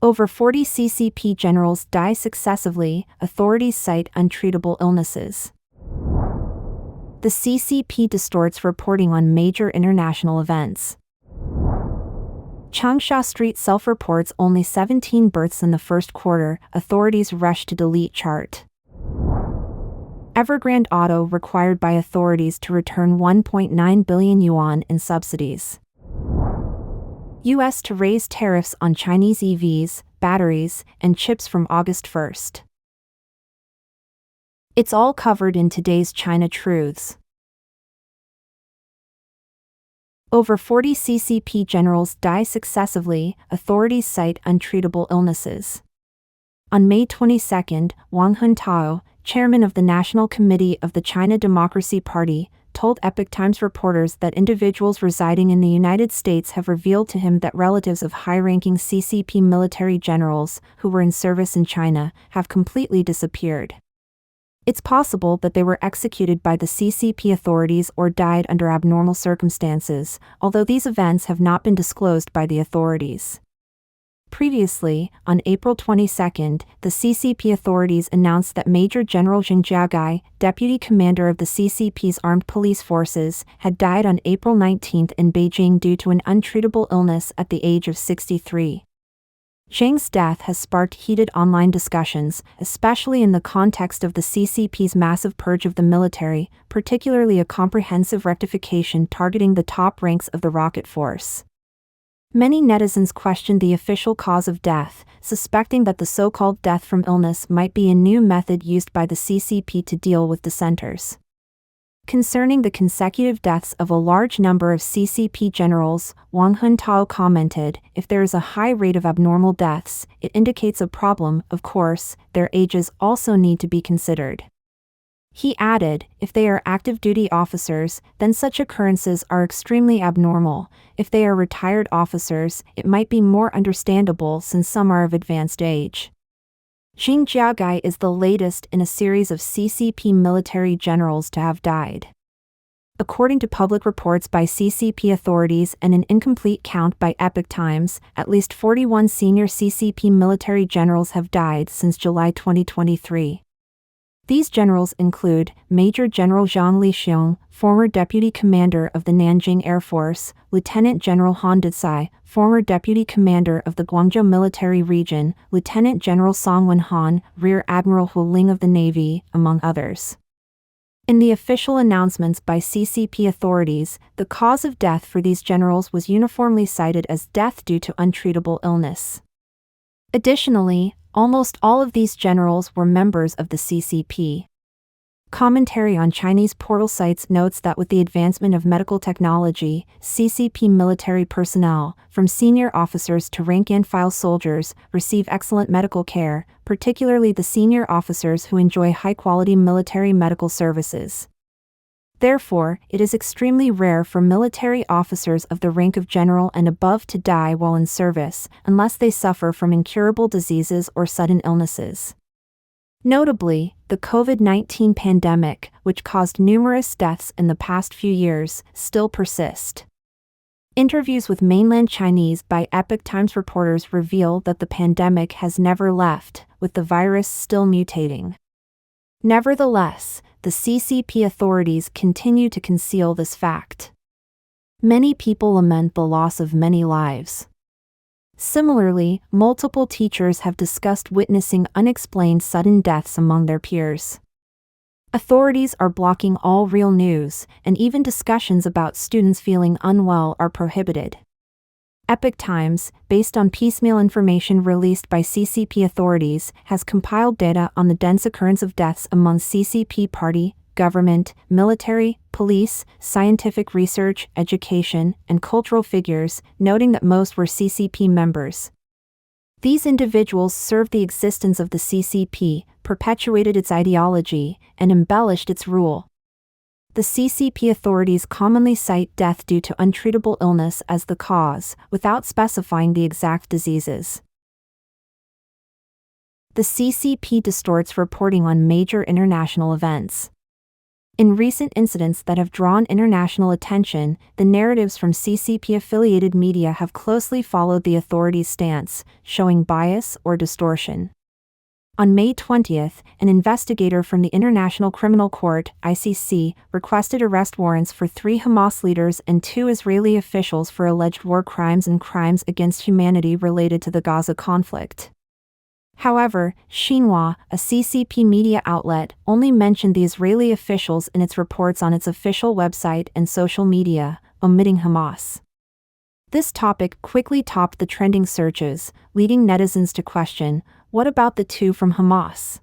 Over 40 CCP generals die successively, authorities cite untreatable illnesses. The CCP distorts reporting on major international events. Changsha Street self-reports only 17 births in the first quarter, authorities rush to delete chart. Evergrand Auto required by authorities to return 1.9 billion yuan in subsidies. U.S. to raise tariffs on Chinese EVs, batteries, and chips from August 1st. It's all covered in today's China Truths. Over 40 CCP generals die successively, authorities cite untreatable illnesses. On May 22, Wang Huntao, chairman of the National Committee of the China Democracy Party, told Epoch Times reporters that individuals residing in the United States have revealed to him that relatives of high-ranking CCP military generals who were in service in China have completely disappeared. It's possible that they were executed by the CCP authorities or died under abnormal circumstances, although these events have not been disclosed by the authorities. Previously, on April 22, the CCP authorities announced that Major General Zheng Jiagai, deputy commander of the CCP's armed police forces, had died on April 19 in Beijing due to an untreatable illness at the age of 63. Zheng's death has sparked heated online discussions, especially in the context of the CCP's massive purge of the military, particularly a comprehensive rectification targeting the top ranks of the rocket force. Many netizens questioned the official cause of death, suspecting that the so-called death from illness might be a new method used by the CCP to deal with dissenters. Concerning the consecutive deaths of a large number of CCP generals, Wang Huntao commented, "If there is a high rate of abnormal deaths, it indicates a problem. Of course, their ages also need to be considered." He added, "If they are active duty officers, then such occurrences are extremely abnormal. If they are retired officers, it might be more understandable since some are of advanced age." Zheng Jiagai is the latest in a series of CCP military generals to have died. According to public reports by CCP authorities and an incomplete count by Epoch Times, at least 41 senior CCP military generals have died since July 2023. These generals include Major General Zhang Lixiong, former deputy commander of the Nanjing Air Force, Lieutenant General Han Dezai, former deputy commander of the Guangzhou Military Region, Lieutenant General Song Wenhan, Rear Admiral Hu Ling of the Navy, among others. In the official announcements by CCP authorities, the cause of death for these generals was uniformly cited as death due to untreatable illness. Additionally, almost all of these generals were members of the CCP. Commentary on Chinese portal sites notes that with the advancement of medical technology, CCP military personnel, from senior officers to rank-and-file soldiers, receive excellent medical care, particularly the senior officers who enjoy high-quality military medical services. Therefore, it is extremely rare for military officers of the rank of general and above to die while in service, unless they suffer from incurable diseases or sudden illnesses. Notably, the COVID-19 pandemic, which caused numerous deaths in the past few years, still persist. Interviews with mainland Chinese by Epoch Times reporters reveal that the pandemic has never left, with the virus still mutating. Nevertheless, the CCP authorities continue to conceal this fact. Many people lament the loss of many lives. Similarly, multiple teachers have discussed witnessing unexplained sudden deaths among their peers. Authorities are blocking all real news, and even discussions about students feeling unwell are prohibited. Epoch Times, based on piecemeal information released by CCP authorities, has compiled data on the dense occurrence of deaths among CCP party, government, military, police, scientific research, education, and cultural figures, noting that most were CCP members. These individuals served the existence of the CCP, perpetuated its ideology, and embellished its rule. The CCP authorities commonly cite death due to untreatable illness as the cause, without specifying the exact diseases. The CCP distorts reporting on major international events. In recent incidents that have drawn international attention, the narratives from CCP-affiliated media have closely followed the authorities' stance, showing bias or distortion. On May 20, an investigator from the International Criminal Court (ICC) requested arrest warrants for 3 Hamas leaders and 2 Israeli officials for alleged war crimes and crimes against humanity related to the Gaza conflict. However, Xinhua, a CCP media outlet, only mentioned the Israeli officials in its reports on its official website and social media, omitting Hamas. This topic quickly topped the trending searches, leading netizens to question, what about the 2 from Hamas?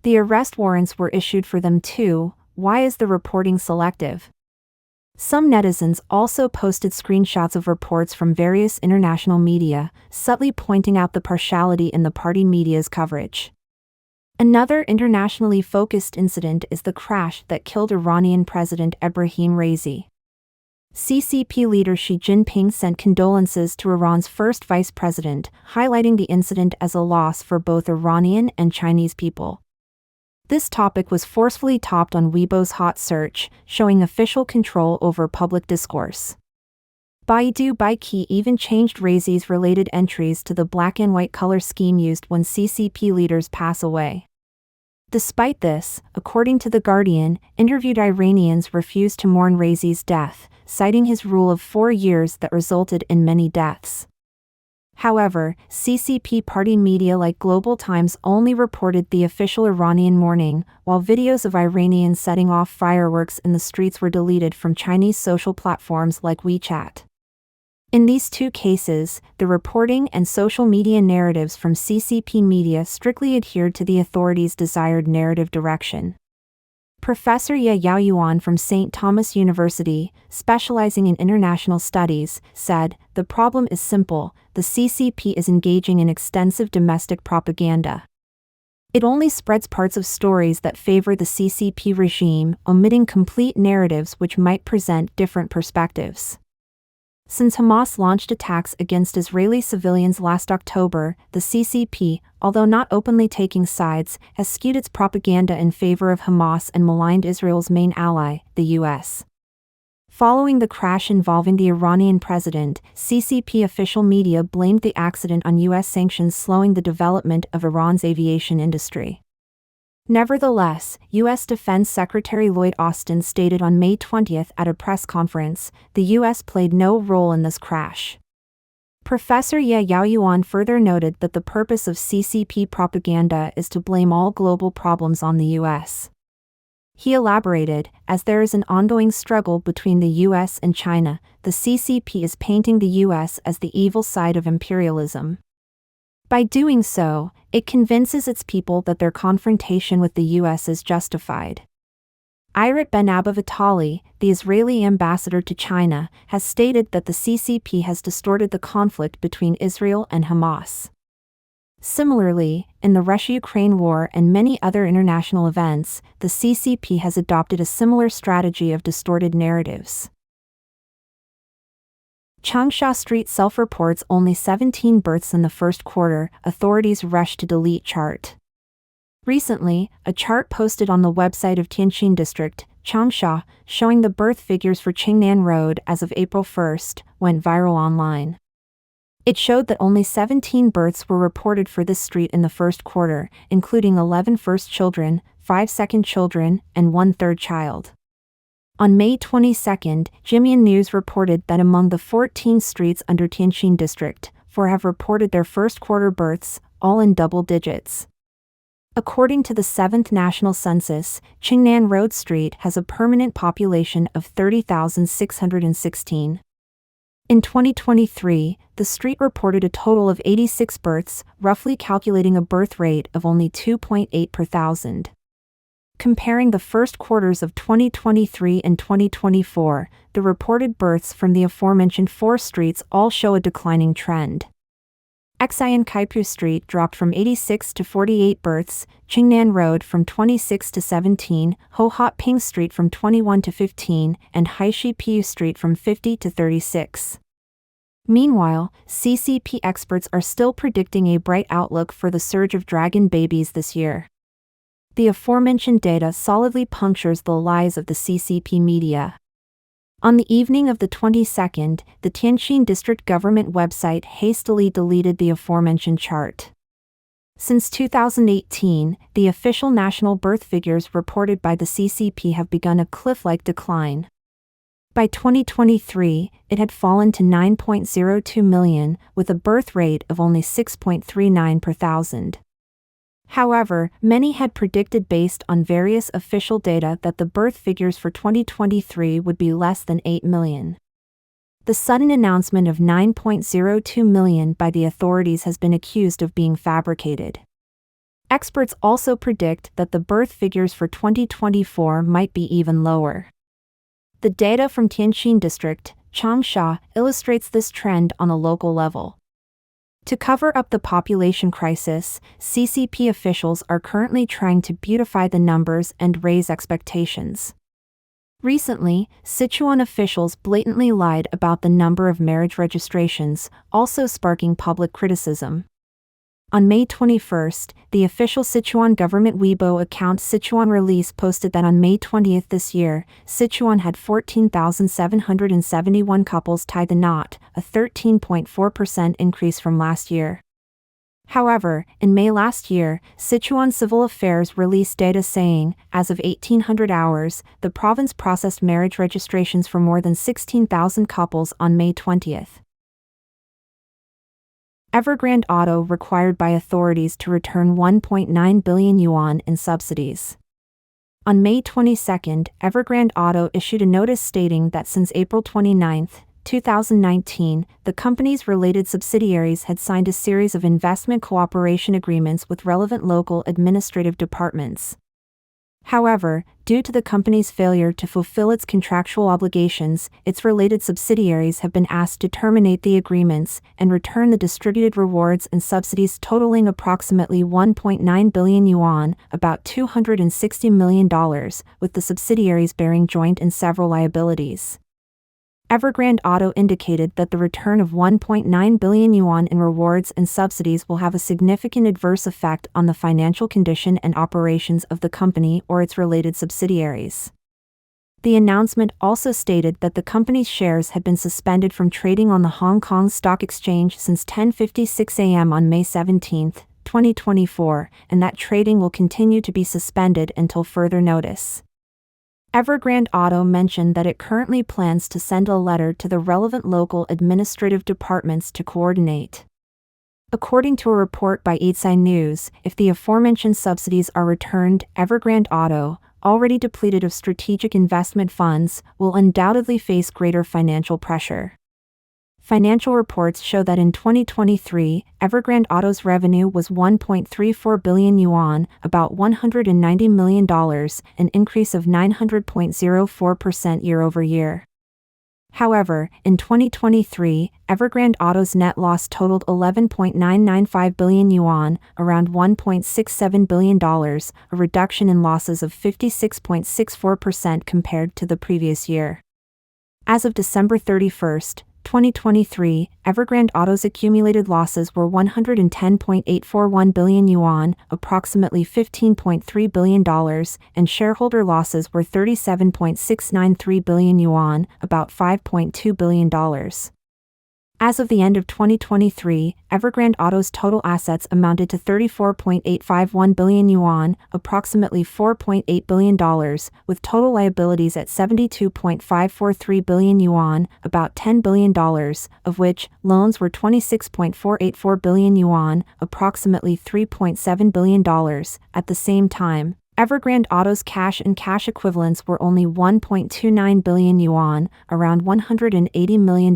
The arrest warrants were issued for them too, why is the reporting selective? Some netizens also posted screenshots of reports from various international media, subtly pointing out the partiality in the party media's coverage. Another internationally focused incident is the crash that killed Iranian President Ebrahim Raisi. CCP leader Xi Jinping sent condolences to Iran's first vice president, highlighting the incident as a loss for both Iranian and Chinese people. This topic was forcefully topped on Weibo's hot search, showing official control over public discourse. Baidu Baiki even changed Raisi's related entries to the black and white color scheme used when CCP leaders pass away. Despite this, according to The Guardian, interviewed Iranians refused to mourn Raisi's death, citing his rule of 4 years that resulted in many deaths. However, CCP party media like Global Times only reported the official Iranian mourning, while videos of Iranians setting off fireworks in the streets were deleted from Chinese social platforms like WeChat. In these 2 cases, the reporting and social media narratives from CCP media strictly adhered to the authorities' desired narrative direction. Professor Yuan from St. Thomas University, specializing in international studies, said, "The problem is simple, the CCP is engaging in extensive domestic propaganda. It only spreads parts of stories that favor the CCP regime, omitting complete narratives which might present different perspectives." Since Hamas launched attacks against Israeli civilians last October, the CCP, although not openly taking sides, has skewed its propaganda in favor of Hamas and maligned Israel's main ally, the U.S. Following the crash involving the Iranian president, CCP official media blamed the accident on U.S. sanctions slowing the development of Iran's aviation industry. Nevertheless, U.S. Defense Secretary Lloyd Austin stated on May 20 at a press conference, the U.S. played no role in this crash. Professor Yuan further noted that the purpose of CCP propaganda is to blame all global problems on the U.S. He elaborated, as there is an ongoing struggle between the U.S. and China, the CCP is painting the U.S. as the evil side of imperialism. By doing so, it convinces its people that their confrontation with the U.S. is justified. Irit Ben-Abbavitali, the Israeli ambassador to China, has stated that the CCP has distorted the conflict between Israel and Hamas. Similarly, in the Russia-Ukraine war and many other international events, the CCP has adopted a similar strategy of distorted narratives. Changsha Street self-reports only 17 births in the first quarter, authorities rush to delete chart. Recently, a chart posted on the website of Tianjin District, Changsha, showing the birth figures for Qingnan Road as of April 1, went viral online. It showed that only 17 births were reported for this street in the first quarter, including 11 first children, 5 second children, and 1 third child. On May 22, Jimyun News reported that among the 14 streets under Tianjin District, 4 have reported their first quarter births, all in double digits. According to the 7th National Census, Qingnan Road Street has a permanent population of 30,616. In 2023, the street reported a total of 86 births, roughly calculating a birth rate of only 2.8 per thousand. Comparing the first quarters of 2023 and 2024, the reported births from the aforementioned 4 streets all show a declining trend. Xian Kaipu Street dropped from 86 to 48 births, Qingnan Road from 26 to 17, Ho Hot Ping Street from 21 to 15, and Haishi Piu Street from 50 to 36. Meanwhile, CCP experts are still predicting a bright outlook for the surge of dragon babies this year. The aforementioned data solidly punctures the lies of the CCP media. On the evening of the 22nd, the Tianjin district government website hastily deleted the aforementioned chart. Since 2018, the official national birth figures reported by the CCP have begun a cliff-like decline. By 2023, it had fallen to 9.02 million, with a birth rate of only 6.39 per thousand. However, many had predicted based on various official data that the birth figures for 2023 would be less than 8 million. The sudden announcement of 9.02 million by the authorities has been accused of being fabricated. Experts also predict that the birth figures for 2024 might be even lower. The data from Tianjin District, Changsha, illustrates this trend on a local level. To cover up the population crisis, CCP officials are currently trying to beautify the numbers and raise expectations. Recently, Sichuan officials blatantly lied about the number of marriage registrations, also sparking public criticism. On May 21, the official Sichuan government Weibo account Sichuan Release posted that on May 20 this year, Sichuan had 14,771 couples tie the knot, a 13.4% increase from last year. However, in May last year, Sichuan Civil Affairs released data saying, as of 1800 hours, the province processed marriage registrations for more than 16,000 couples on May 20. Evergrand Auto required by authorities to return 1.9 billion yuan in subsidies. On May 22, Evergrand Auto issued a notice stating that since April 29, 2019, the company's related subsidiaries had signed a series of investment cooperation agreements with relevant local administrative departments. However, due to the company's failure to fulfill its contractual obligations, its related subsidiaries have been asked to terminate the agreements and return the distributed rewards and subsidies totaling approximately 1.9 billion yuan, about $260 million, with the subsidiaries bearing joint and several liabilities. Evergrand Auto indicated that the return of 1.9 billion yuan in rewards and subsidies will have a significant adverse effect on the financial condition and operations of the company or its related subsidiaries. The announcement also stated that the company's shares had been suspended from trading on the Hong Kong Stock Exchange since 10:56 a.m. on May 17, 2024, and that trading will continue to be suspended until further notice. Evergrand Auto mentioned that it currently plans to send a letter to the relevant local administrative departments to coordinate. According to a report by Cite News, if the aforementioned subsidies are returned, Evergrand Auto, already depleted of strategic investment funds, will undoubtedly face greater financial pressure. Financial reports show that in 2023, Evergrande Auto's revenue was 1.34 billion yuan, about $190 million, an increase of 900.04% year-over-year. However, in 2023, Evergrande Auto's net loss totaled 11.995 billion yuan, around $1.67 billion, a reduction in losses of 56.64% compared to the previous year. As of December 31, 2023, Evergrande Auto's accumulated losses were 110.841 billion yuan, approximately $15.3 billion, and shareholder losses were 37.693 billion yuan, about $5.2 billion. As of the end of 2023, Evergrande Auto's total assets amounted to 34.851 billion yuan, approximately $4.8 billion, with total liabilities at 72.543 billion yuan, about $10 billion, of which loans were 26.484 billion yuan, approximately $3.7 billion. At the same time, Evergrande Auto's cash and cash equivalents were only 1.29 billion yuan, around $180 million,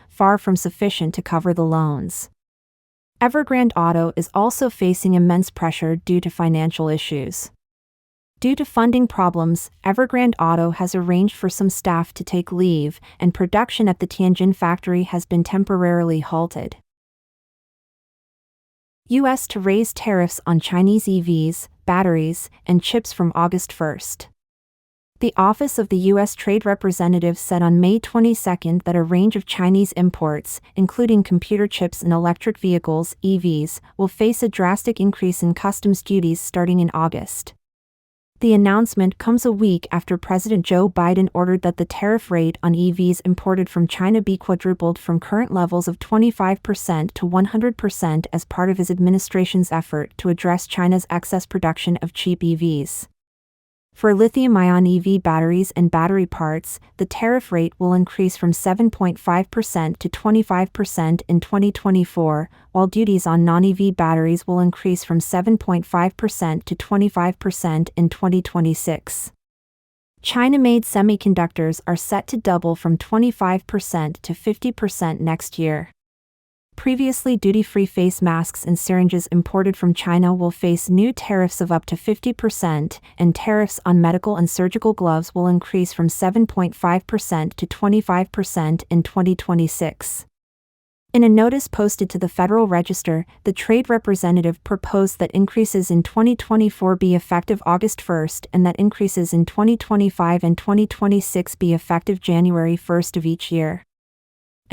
far from sufficient to cover the loans. Evergrande Auto is also facing immense pressure due to financial issues. Due to funding problems, Evergrande Auto has arranged for some staff to take leave, and production at the Tianjin factory has been temporarily halted. U.S. to raise tariffs on Chinese EVs, batteries, and chips from August 1. The Office of the U.S. Trade Representative said on May 22 that a range of Chinese imports, including computer chips and electric vehicles (EVs), will face a drastic increase in customs duties starting in August. The announcement comes a week after President Joe Biden ordered that the tariff rate on EVs imported from China be quadrupled from current levels of 25% to 100% as part of his administration's effort to address China's excess production of cheap EVs. For lithium-ion EV batteries and battery parts, the tariff rate will increase from 7.5% to 25% in 2024, while duties on non-EV batteries will increase from 7.5% to 25% in 2026. China-made semiconductors are set to double from 25% to 50% next year. Previously duty-free face masks and syringes imported from China will face new tariffs of up to 50%, and tariffs on medical and surgical gloves will increase from 7.5% to 25% in 2026. In a notice posted to the Federal Register, the trade representative proposed that increases in 2024 be effective August 1st and that increases in 2025 and 2026 be effective January 1st of each year.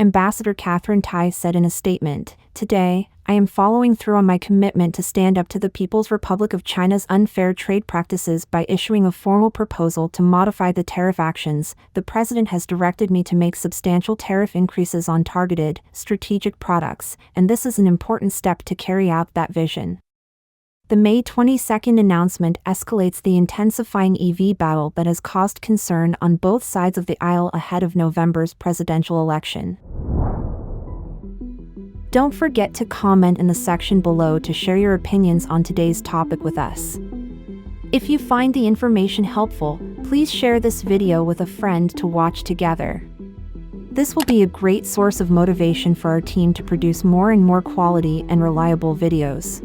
Ambassador Catherine Tai said in a statement, "Today, I am following through on my commitment to stand up to the People's Republic of China's unfair trade practices by issuing a formal proposal to modify the tariff actions. The President has directed me to make substantial tariff increases on targeted, strategic products, and this is an important step to carry out that vision." The May 22 announcement escalates the intensifying EV battle that has caused concern on both sides of the aisle ahead of November's presidential election. Don't forget to comment in the section below to share your opinions on today's topic with us. If you find the information helpful, please share this video with a friend to watch together. This will be a great source of motivation for our team to produce more and more quality and reliable videos.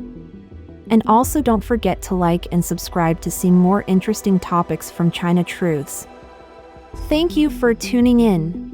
And also don't forget to like and subscribe to see more interesting topics from China Truths. Thank you for tuning in.